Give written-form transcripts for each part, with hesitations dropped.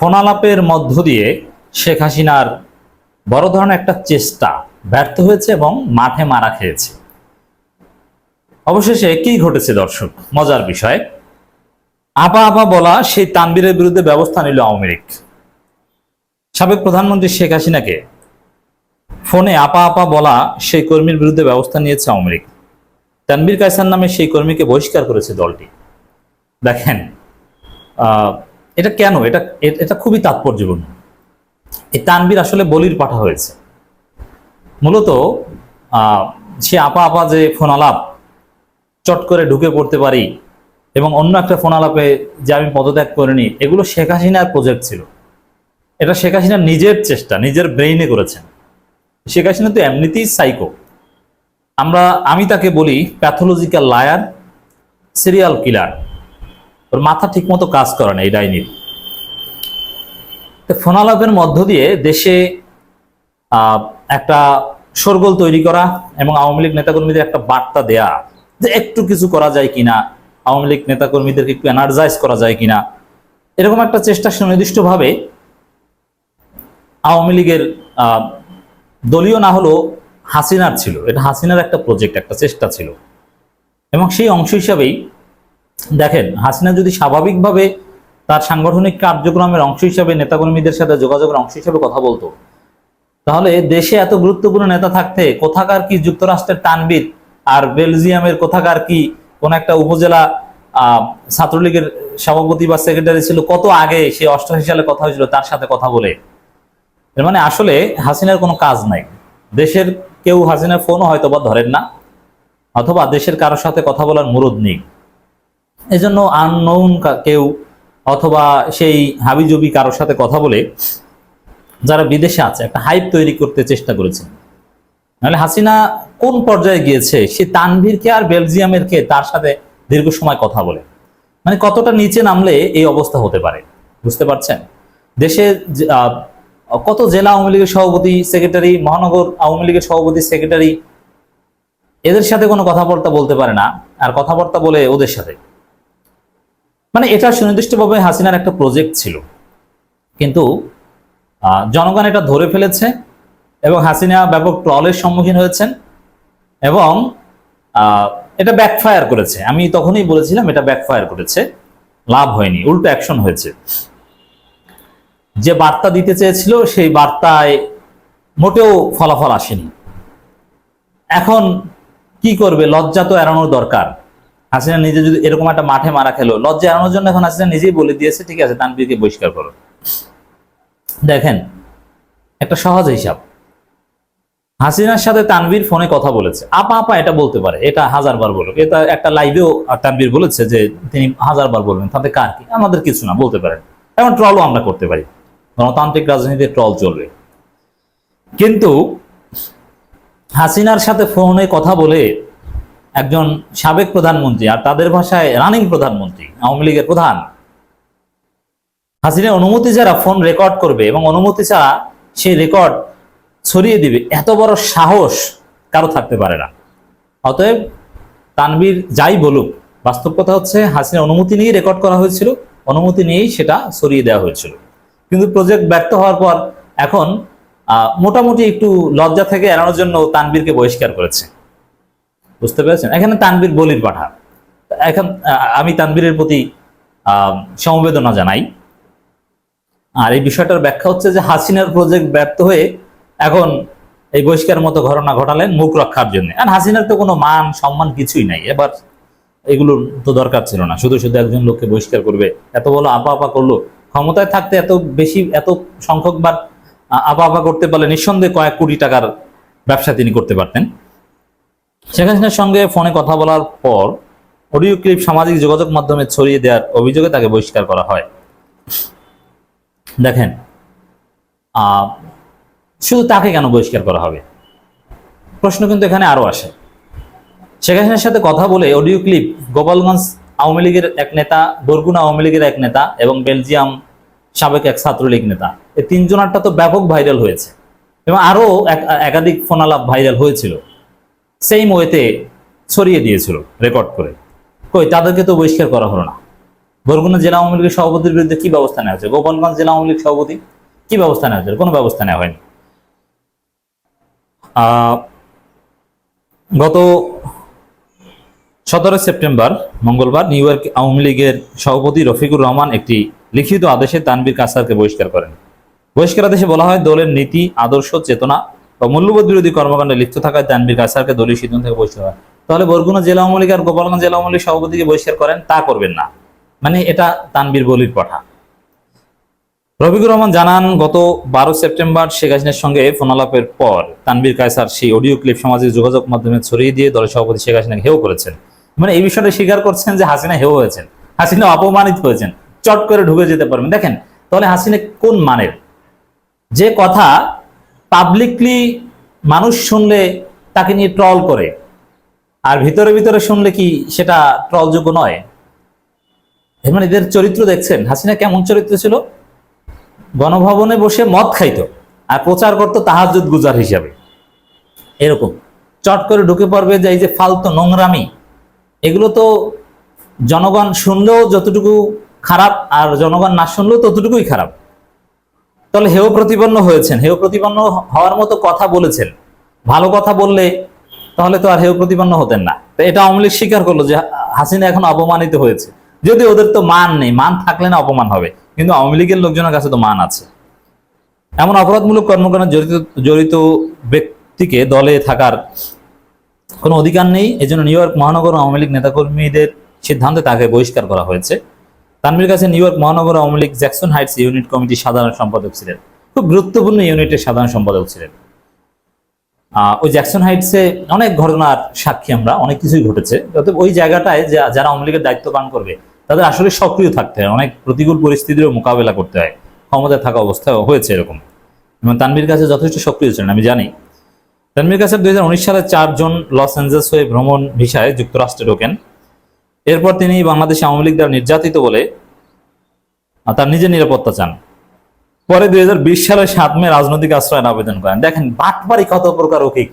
ফোনালাপের মধ্য দিয়ে শেখ হাসিনার বড় ধরনের একটা চেষ্টা ব্যর্থ হয়েছে এবং মাঠে মারা খেয়েছে। অবশেষে কি ঘটেছে দর্শক, মজার বিষয়, আপা আপা বলা সেই তানভীরের বিরুদ্ধে ব্যবস্থা নিল আওয়ামী লীগ। সাবেক প্রধানমন্ত্রী শেখ হাসিনাকে ফোনে আপা আপা বলা সেই কর্মীর বিরুদ্ধে ব্যবস্থা নিয়েছে আওয়ামী লীগ। তানভীর কায়সার নামে সেই কর্মীকে বহিষ্কার করেছে দলটি। দেখেন এটা কেন, এটা খুবই তাৎপর্যপূর্ণ। এই তানভীর আসলে বলির পাঠা হয়েছে। মূলত সে আপা আপা যে ফোন আলাপ চট করে ঢুকে পড়তে পারি এবং অন্য একটা ফোন আলাপে যে আমি পদত্যাগ করিনি, এগুলো শেখ হাসিনার প্রজেক্ট ছিল। এটা শেখ হাসিনার নিজের চেষ্টা, নিজের ব্রেইনে করেছেন। শেখ হাসিনা তো এমনিতেই সাইকো। আমি তাকে বলি প্যাথোলজিক্যাল লায়ার, সিরিয়াল কিলার। ওর মাথা ঠিক মতো কাজ করে না এই ডাইনির। ফোন আলাপের মধ্য দিয়ে দেশে একটা শোরগোল তৈরি করা এবং আওয়ামী লীগ নেতাকর্মীদের একটা বার্তা দেয়া যে একটু কিছু করা যায় কিনা, আওয়ামী লীগ নেতাকর্মীদেরকে একটু এনার্জাইজ করা যায় কিনা, এরকম একটা চেষ্টা সুনির্দিষ্টভাবে আওয়ামী লীগের দলীয় না হলেও হাসিনার ছিল। এটা হাসিনার একটা প্রজেক্ট, একটা চেষ্টা ছিল। এবং সেই অংশ হিসাবেই দেখেন, হাসিনা যদি স্বাভাবিকভাবে তার সাংগঠনিক কার্যক্রমের অংশ হিসাবে নেতাকর্মীদের সাথে যোগাযোগের অংশ হিসাবে কথা বলতো, তাহলে দেশে এত গুরুত্বপূর্ণ নেতা থাকতে কোথাকার কি যুক্তরাষ্ট্রের তানভীর আর বেলজিয়ামের কোথাকার কি কোন একটা উপজেলা ছাত্রলীগের সভাপতি বা সেক্রেটারি ছিল, কত আগে সে 88 সালে কথা হয়েছিল তার সাথে কথা বলে। এর মানে আসলে হাসিনার কোনো কাজ নাই। দেশের কেউ হাসিনার ফোনও হয়তো বা ধরেন না, অথবা দেশের কারোর সাথে কথা বলার মুরুদ নেই। এই জন্য আননোন কেউ অথবা সেই হাবিজবি কারোর সাথে কথা বলে যারা বিদেশে আছে একটা হাইপ তৈরি করতে চেষ্টা করেছে। নাহলে হাসিনা কোন পর্যায়ে গিয়েছে, সে তানভীরকে আর বেলজিয়ামের কে তার সাথে দীর্ঘ সময় কথা বলে, মানে কতটা নিচে নামলে এই অবস্থা হতে পারে বুঝতে পারছেন। দেশে কত জেলা আওয়ামী লীগের সভাপতি সেক্রেটারি, মহানগর আওয়ামী লীগের সভাপতি সেক্রেটারি, এদের সাথে কোনো কথাবার্তা বলতে পারে না, আর কথাবার্তা বলে ওদের সাথে। মানে এটা সুনির্দিষ্টভাবে হাসিনার একটা প্রজেক্ট ছিল, কিন্তু জনগণ এটা ধরে ফেলেছে এবং হাসিনা ব্যাপক ট্রলের সম্মুখীন হয়েছেন এবং এটা ব্যাকফায়ার করেছে। আমি তখনই বলেছিলাম এটা ব্যাকফায়ার করেছে, লাভ হয়নি, উল্টো অ্যাকশন হয়েছে। যে বার্তা দিতে চেয়েছিল সেই বার্তায় মোটেও ফলাফল আসেনি। এখন কি করবে, লজ্জা তো এড়ানোর দরকার। হাসিনা নিজে যদি এরকম একটা মাঠে মারা খেলো, লজ্জা এড়ানোর জন্য এখন হাসিনা নিজেই বলে দিয়েছে ঠিক আছে তানভীরকে বহিষ্কার করো। দেখেন একটা সহজ হিসাব, হাসিনার সাথে তানভীর ফোনে কথা বলেছে, আপা আপা এটা বলতে পারে, এটা 1000 বার বলুক। এটা একটা লাইভেও তানভীর বলেছে যে তিনি 1000 বার বলবেন, তাতে কার কি, আমাদের কিছু না, বলতে পারেন। এখন ট্রলও আমরা করতে পারি, গণতান্ত্রিক রাজনীতিতে ট্রল চলবে। কিন্তু হাসিনার সাথে ফোনে কথা বলে একজন সাবেক প্রধানমন্ত্রী, আর তাদের ভাষায় রানিং প্রধানমন্ত্রী, আওয়ামী লীগের প্রধান, হাসিনার অনুমতি ছাড়া ফোন রেকর্ড করবে এবং অনুমতি ছাড়া সেই রেকর্ড ছড়িয়ে দিবে, এত বড় সাহস কারো থাকতে পারে না। অতএব তানভীর যাই বলুক, বাস্তব কথা হচ্ছে হাসিনার অনুমতি নিয়ে রেকর্ড করা হয়েছিল, অনুমতি নিয়েই সেটা ছড়িয়ে দেওয়া হয়েছিল। কিন্তু প্রজেক্ট ব্যর্থ হওয়ার পর এখন মোটামুটি একটু লজ্জা থেকে এড়ানোর জন্য তানভীরকে বহিষ্কার করেছে, বুঝতে পেরেছেন। এখানে তানভীর বলির পাঠা। এখন আমি তানভীরের প্রতি সমবেদনা জানাই। আর এই বিষয়টার ব্যাখ্যা হচ্ছে যে হাসিনার প্রজেক্ট ব্যর্থ হয়ে এখন এই বহিষ্কার মতো ঘটনা ঘটালেন মুখ রক্ষার জন্য। আর হাসিনার তো কোনো মান সম্মান কিছুই নাই, এবার এগুলোর তো দরকার ছিল না। শুধু শুধু একজন লোককে বহিষ্কার করবে, এত বলো আপা আপা করলো। ক্ষমতায় থাকতে এত বেশি, এত সংখ্যকবার আপা আপা করতে পারলে নিঃসন্দেহে কয়েক কোটি টাকার ব্যবসা তিনি করতে পারতেন। শেখ হাসিনার সঙ্গে ফোনে কথা বলার পর অডিও ক্লিপ সামাজিক যোগাযোগ মাধ্যমে ছড়িয়ে দেওয়ার অভিযোগে তাকে বহিষ্কার করা হয়। দেখেন শুধু তাকে কেন বহিষ্কার করা হবে, প্রশ্ন কিন্তু এখানে আরো আসে। শেখ হাসিনার সাথে কথা বলে অডিও ক্লিপ গোপালগঞ্জ আওয়ামী লীগের এক নেতা, বরগুনা আওয়ামী লীগের এক নেতা এবং বেলজিয়াম সাবেক এক ছাত্রলীগ নেতা, এই তিনজনারটা তো ব্যাপক ভাইরাল হয়েছে এবং আরো একাধিক ফোনালাপ ভাইরাল হয়েছিল, সেইম ওয়েতে ছড়িয়ে দিয়েছিল রেকর্ড করে। কই তাদেরকে তো বহিষ্কার করা হলো না। বরগুনা জেলা আওয়ামী লীগের সভাপতির বিরুদ্ধে কি ব্যবস্থা নেওয়া হয়েছে? গোপালগঞ্জ জেলা আওয়ামী লীগ সভাপতি কি ব্যবস্থা নেওয়া হয়েছে? কোনো ব্যবস্থা নেওয়া হয়নি। গত 17 সেপ্টেম্বর মঙ্গলবার নিউ ইয়র্ক আওয়ামী লীগের সভাপতি রফিকুর রহমান একটি লিখিত আদেশে তানভীর কাসসারকে বহিষ্কার করেন। বহিষ্কার আদেশে বলা হয়, দলের নীতি, আদর্শ, চেতনা ও মূল্যবোধ বিরোধী কর্মকাণ্ডে লিপ্ত থাকায় তানভীর কাসসারকে দলীয় সিদ্ধান্ত থেকে বহিষ্কার করেন। তাহলে বরগুনা জেলা আওয়ামী লীগ আর গোপালগঞ্জ জেলা আওয়ামী লীগ সভাপতিকে বহিষ্কার করেন, তা করবেন না, মানে এটা তানভীর বলির কথা। রফিকুর রহমান জানান, গত 12 সেপ্টেম্বর শেখ হাসিনার সঙ্গে ফোনালাপের পর তানভীর কায়সার সেই অডিও ক্লিপ সামাজিক যোগাযোগ মাধ্যমে ছড়িয়ে দিয়ে দলের সভাপতি শেখ হাসিনাকে হেয় করেছেন। মানে এই বিষয়টা স্বীকার করছেন যে হাসিনা হেয় হয়েছেন, হাসিনা অপমানিত হয়েছেন, চট করে ঢুকে যেতে পারবেন। দেখেন তাহলে হাসিনা কোন মানের, যে কথা পাবলিকলি মানুষ শুনলে তাকে নিয়ে ট্রল করে, আর ভিতরে ভিতরে শুনলে কি সেটা ট্রলযোগ্য নয়? মানে এদের চরিত্র দেখছেন, হাসিনা কেমন চরিত্র ছিল? গণভবনে বসে মদ খাইতো আর প্রচার করতো তাহাজ্জুদ গুজার হিসাবে। এরকম চট করে ঢুকে পড়বে যে এই যে ফালতু নোংরামি, এগুলো তো জনগণ শুনলেও যতটুকু খারাপ আর জনগণ না শুনলেও ততটুকুই খারাপ। তাহলে হেয় প্রতিপন্ন হয়েছেন, হেয় প্রতিপন্ন হওয়ার মতো কথা বলেছেন। ভালো কথা বললে তাহলে তো আর হেয় প্রতিপন্ন হতেন না। তো এটা আওয়ামী লীগ স্বীকার করলো যে হাসিনা এখন অপমানিত হয়েছে, যদি ওদের তো মান নেই, মান থাকলে না অপমান হবে, কিন্তু আওয়ামী লীগের লোকজনের কাছে তো মান আছে। এমন অপরাধমূলক কর্মকাণ্ডে জড়িত ব্যক্তিকে দলে থাকার কোনো অধিকার নেই। এজন্য নিউ ইয়র্ক মহানগর আওয়ামী লীগ নেতাকর্মীদের সিদ্ধান্তে তাকে বহিষ্কার করা হয়েছে। তানভীর কাছে নিউ ইয়র্ক মহানগর Awami League Jackson Heights unit কমিটির সাধারণ সম্পাদক ছিলেন, খুব গুরুত্বপূর্ণ ইউনিটের সাধারণ সম্পাদক ছিলেন। ওই জ্যাকসন হাইটসে অনেক ঘটনার সাক্ষী আমরা, অনেক কিছুই ঘটেছে। অতএব ওই জায়গাটায় যারা আওয়ামী লীগের দায়িত্ব পালন করবে তাদের আসলে সক্রিয় থাকতে হয়, অনেক প্রতিকূল পরিস্থিতিরও মোকাবেলা করতে হয়, ক্ষমতায় থাকা অবস্থায় হয়েছে এরকম। এবং তানভীর কাছে যথেষ্ট সক্রিয় ছিলেন আমি জানি। তানভীর কাছে 2019 সালে 4 জন লস অ্যাঞ্জেলস হয়ে ভ্রমণ ভিসায় যুক্তরাষ্ট্রে ঢোকেন। এরপর তিনি বাংলাদেশে আওয়ামী লীগ দ্বারা নির্যাতিত বলে তার নিজের নিরাপত্তা চান। পরে 2020 সালে 7 মে রাজনৈতিক আশ্রয়ের আবেদন করেন। দেখেন বাটপারি কত প্রকার, ওকে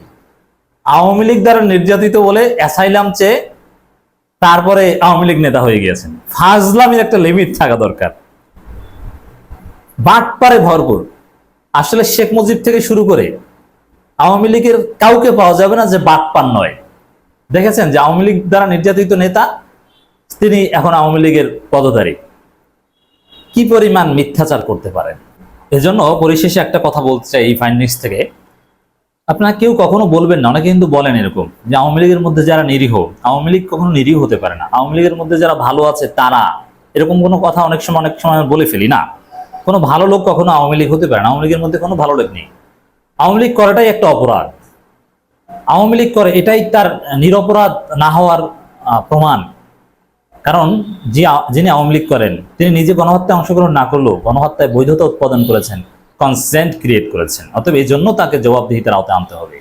আওয়ামী লীগ দ্বারা নির্যাতিত বলে অ্যাসাইলাম চেয়ে তারপরে আওয়ামী লীগ নেতা হয়ে গিয়েছেন। ফাজলামির একটা লিমিট থাকা দরকার। বাটপারে ভরপুর। আসলে শেখ মুজিব থেকে শুরু করে আওয়ামী লীগের কাউকে পাওয়া যাবে না যে বাটপার নয়। দেখেছেন যে আওয়ামী লীগ দ্বারা নির্যাতিত নেতা, তিনি এখন আওয়ামী লীগের পদধারী, কি পরিমাণ মিথ্যাচার করতে পারেন। এজন্য পরিশেষে একটা কথা বলতে চাই এই ফাইন্ডিংস থেকে, আপনারা কেউ কখনো বলবেন না, অনেকে কিন্তু বলেন এরকম যে আওয়ামী লীগের মধ্যে যারা নিরীহ, আওয়ামী লীগ কখনো নিরীহ হতে পারে না, আওয়ামী লীগের মধ্যে যারা ভালো আছে তারা, এরকম কোনো কথা অনেক সময় বলে ফেলি না। কোনো ভালো লোক কখনো আওয়ামী লীগ হতে পারে না, আওয়ামী লীগের মধ্যে কোনো ভালো লোক নেই। আওয়ামী লীগ করাটাই একটা অপরাধ, আওয়ামী লীগ করে এটাই তার নিরপরাধ না হওয়ার প্রমাণ। কারণ যিনি আওয়ামী লীগ করেন তিনি নিজে গণহত্যায় অংশগ্রহণ না করলেও গণহত্যায় বৈধতা উৎপাদন করেছেন, কনসেন্ট ক্রিয়েট করেছেন। অতএব এই জন্য তাকে জবাবদিহিতার আওতায় আনতে হবে।